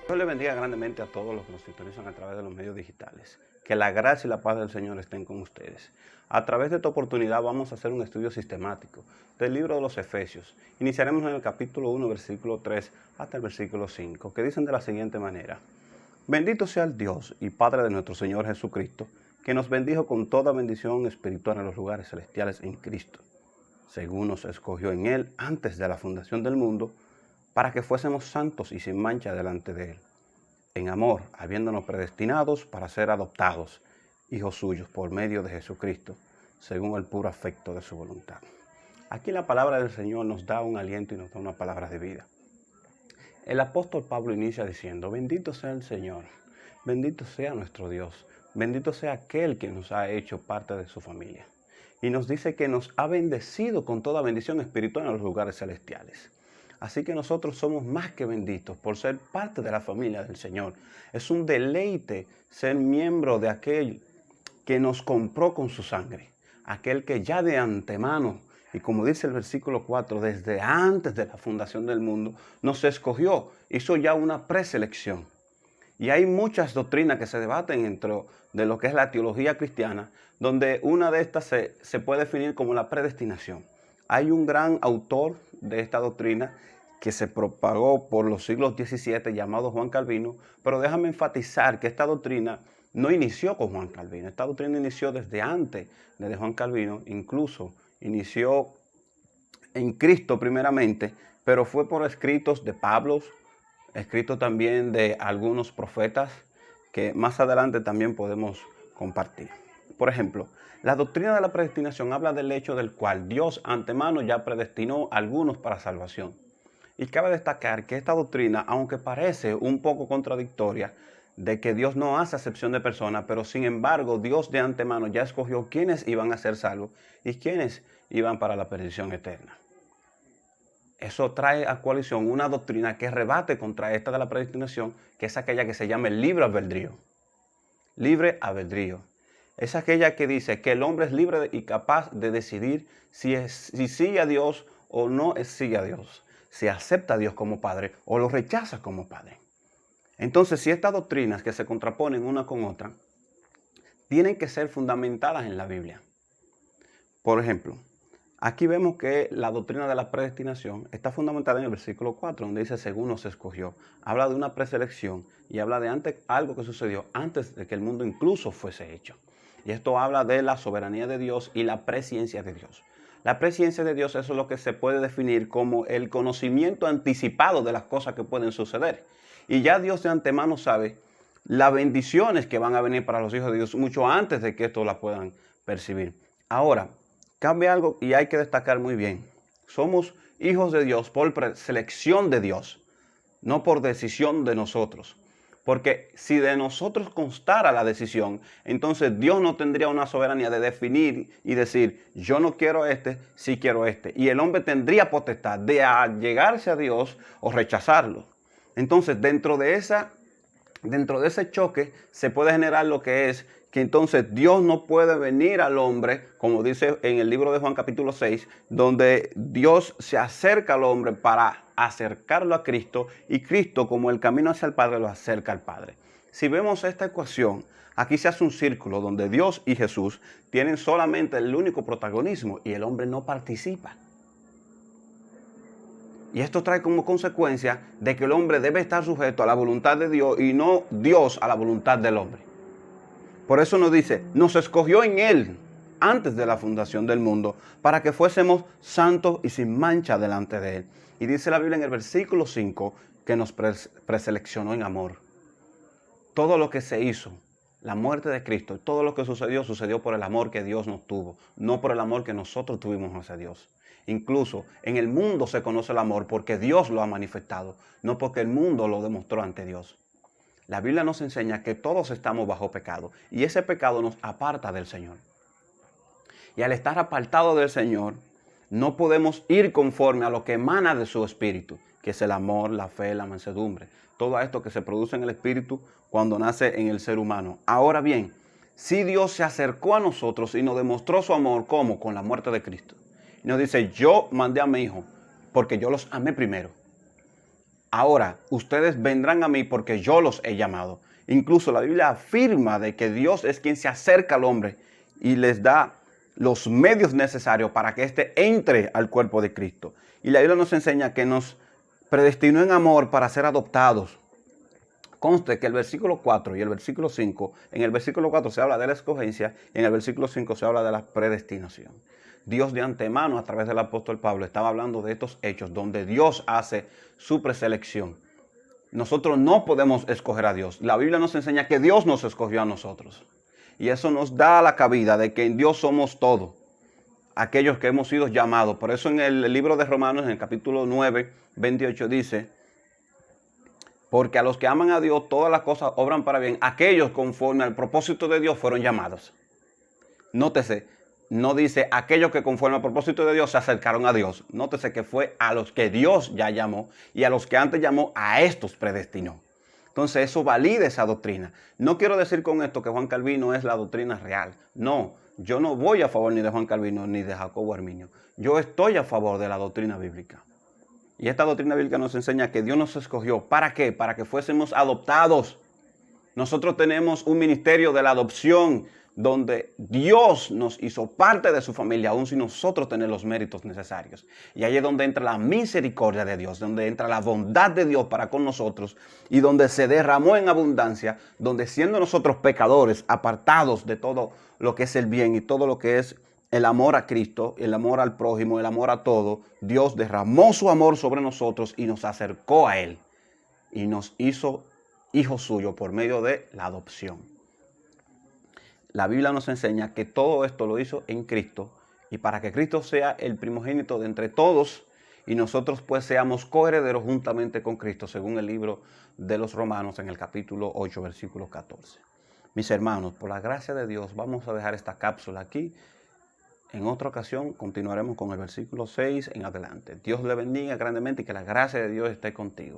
Dios le bendiga grandemente a todos los que nos sintonizan a través de los medios digitales. Que la gracia y la paz del Señor estén con ustedes. A través de esta oportunidad vamos a hacer un estudio sistemático del libro de los Efesios. Iniciaremos en el capítulo 1, versículo 3 hasta el versículo 5, que dicen de la siguiente manera: Bendito sea el Dios y Padre de nuestro Señor Jesucristo, que nos bendijo con toda bendición espiritual en los lugares celestiales en Cristo, según nos escogió en Él antes de la fundación del mundo, para que fuésemos santos y sin mancha delante de Él, en amor, habiéndonos predestinados para ser adoptados, hijos suyos, por medio de Jesucristo, según el puro afecto de su voluntad. Aquí la palabra del Señor nos da un aliento y nos da una palabra de vida. El apóstol Pablo inicia diciendo: bendito sea el Señor, bendito sea nuestro Dios, bendito sea aquel que nos ha hecho parte de su familia. Y nos dice que nos ha bendecido con toda bendición espiritual en los lugares celestiales. Así que nosotros somos más que benditos por ser parte de la familia del Señor. Es un deleite ser miembro de aquel que nos compró con su sangre, aquel que ya de antemano, y como dice el versículo 4, desde antes de la fundación del mundo, nos escogió, hizo ya una preselección. Y hay muchas doctrinas que se debaten dentro de lo que es la teología cristiana, donde una de estas se puede definir como la predestinación. Hay un gran autor de esta doctrina que se propagó por los siglos XVII llamado Juan Calvino, pero déjame enfatizar que esta doctrina no inició con Juan Calvino. Esta doctrina inició desde antes de Juan Calvino, incluso inició en Cristo primeramente, pero fue por escritos de Pablo, escrito también de algunos profetas que más adelante también podemos compartir. Por ejemplo, la doctrina de la predestinación habla del hecho del cual Dios antemano ya predestinó a algunos para salvación. Y cabe destacar que esta doctrina, aunque parece un poco contradictoria, de que Dios no hace acepción de personas, pero sin embargo Dios de antemano ya escogió quiénes iban a ser salvos y quiénes iban para la perdición eterna. Eso trae a coalición una doctrina que rebate contra esta de la predestinación, que es aquella que se llama el libre albedrío. Libre albedrío. Es aquella que dice que el hombre es libre y capaz de decidir si sigue a Dios o no sigue a Dios, si acepta a Dios como Padre o lo rechaza como Padre. Entonces, si estas doctrinas que se contraponen una con otra, tienen que ser fundamentadas en la Biblia. Por ejemplo, aquí vemos que la doctrina de la predestinación está fundamentada en el versículo 4, donde dice según nos escogió. Habla de una preselección y habla de algo que sucedió antes de que el mundo incluso fuese hecho. Y esto habla de la soberanía de Dios y la presciencia de Dios. La presciencia de Dios, eso es lo que se puede definir como el conocimiento anticipado de las cosas que pueden suceder. Y ya Dios de antemano sabe las bendiciones que van a venir para los hijos de Dios mucho antes de que estos las puedan percibir. Ahora, cambia algo y hay que destacar muy bien. Somos hijos de Dios por selección de Dios, no por decisión de nosotros. Porque si de nosotros constara la decisión, entonces Dios no tendría una soberanía de definir y decir, yo no quiero este, sí quiero este. Y el hombre tendría potestad de allegarse a Dios o rechazarlo. Entonces, dentro de ese choque se puede generar lo que es que entonces Dios no puede venir al hombre, como dice en el libro de Juan capítulo 6, donde Dios se acerca al hombre para acercarlo a Cristo y Cristo, como el camino hacia el Padre, lo acerca al Padre. Si vemos esta ecuación, aquí se hace un círculo donde Dios y Jesús tienen solamente el único protagonismo y el hombre no participa. Y esto trae como consecuencia de que el hombre debe estar sujeto a la voluntad de Dios y no Dios a la voluntad del hombre. Por eso nos dice, nos escogió en Él antes de la fundación del mundo para que fuésemos santos y sin mancha delante de Él. Y dice la Biblia en el versículo 5 que nos preseleccionó en amor. Todo lo que se hizo, la muerte de Cristo, todo lo que sucedió por el amor que Dios nos tuvo, no por el amor que nosotros tuvimos hacia Dios. Incluso en el mundo se conoce el amor porque Dios lo ha manifestado, no porque el mundo lo demostró ante Dios. La Biblia nos enseña que todos estamos bajo pecado y ese pecado nos aparta del Señor. Y al estar apartado del Señor, no podemos ir conforme a lo que emana de su espíritu, que es el amor, la fe, la mansedumbre. Todo esto que se produce en el espíritu cuando nace en el ser humano. Ahora bien, si Dios se acercó a nosotros y nos demostró su amor, ¿cómo? Con la muerte de Cristo. Y nos dice, yo mandé a mi hijo porque yo los amé primero. Ahora, ustedes vendrán a mí porque yo los he llamado. Incluso la Biblia afirma de que Dios es quien se acerca al hombre y les da los medios necesarios para que éste entre al cuerpo de Cristo. Y la Biblia nos enseña que nos predestinó en amor para ser adoptados. Conste que el versículo 4 y el versículo 5, en el versículo 4 se habla de la escogencia y en el versículo 5 se habla de la predestinación. Dios de antemano, a través del apóstol Pablo, estaba hablando de estos hechos donde Dios hace su preselección. Nosotros no podemos escoger a Dios. La Biblia nos enseña que Dios nos escogió a nosotros. Y eso nos da la cabida de que en Dios somos todo, aquellos que hemos sido llamados. Por eso en el libro de Romanos, en el capítulo 9, 28 dice: porque a los que aman a Dios todas las cosas obran para bien. Aquellos conforme al propósito de Dios fueron llamados. Nótese, no dice aquellos que conforme al propósito de Dios se acercaron a Dios. Nótese que fue a los que Dios ya llamó y a los que antes llamó, a estos predestinó. Entonces eso valida esa doctrina. No quiero decir con esto que Juan Calvino es la doctrina real. No, yo no voy a favor ni de Juan Calvino ni de Jacobo Arminio. Yo estoy a favor de la doctrina bíblica. Y esta doctrina bíblica nos enseña que Dios nos escogió. ¿Para qué? Para que fuésemos adoptados. Nosotros tenemos un ministerio de la adopción donde Dios nos hizo parte de su familia, aun sin nosotros tener los méritos necesarios. Y ahí es donde entra la misericordia de Dios, donde entra la bondad de Dios para con nosotros y donde se derramó en abundancia, donde siendo nosotros pecadores, apartados de todo lo que es el bien y todo lo que es el amor a Cristo, el amor al prójimo, el amor a todo, Dios derramó su amor sobre nosotros y nos acercó a Él y nos hizo hijos suyos por medio de la adopción. La Biblia nos enseña que todo esto lo hizo en Cristo y para que Cristo sea el primogénito de entre todos y nosotros pues seamos coherederos juntamente con Cristo, según el libro de los Romanos en el capítulo 8, versículo 14. Mis hermanos, por la gracia de Dios, vamos a dejar esta cápsula aquí. En otra ocasión continuaremos con el versículo 6 en adelante. Dios le bendiga grandemente y que la gracia de Dios esté contigo.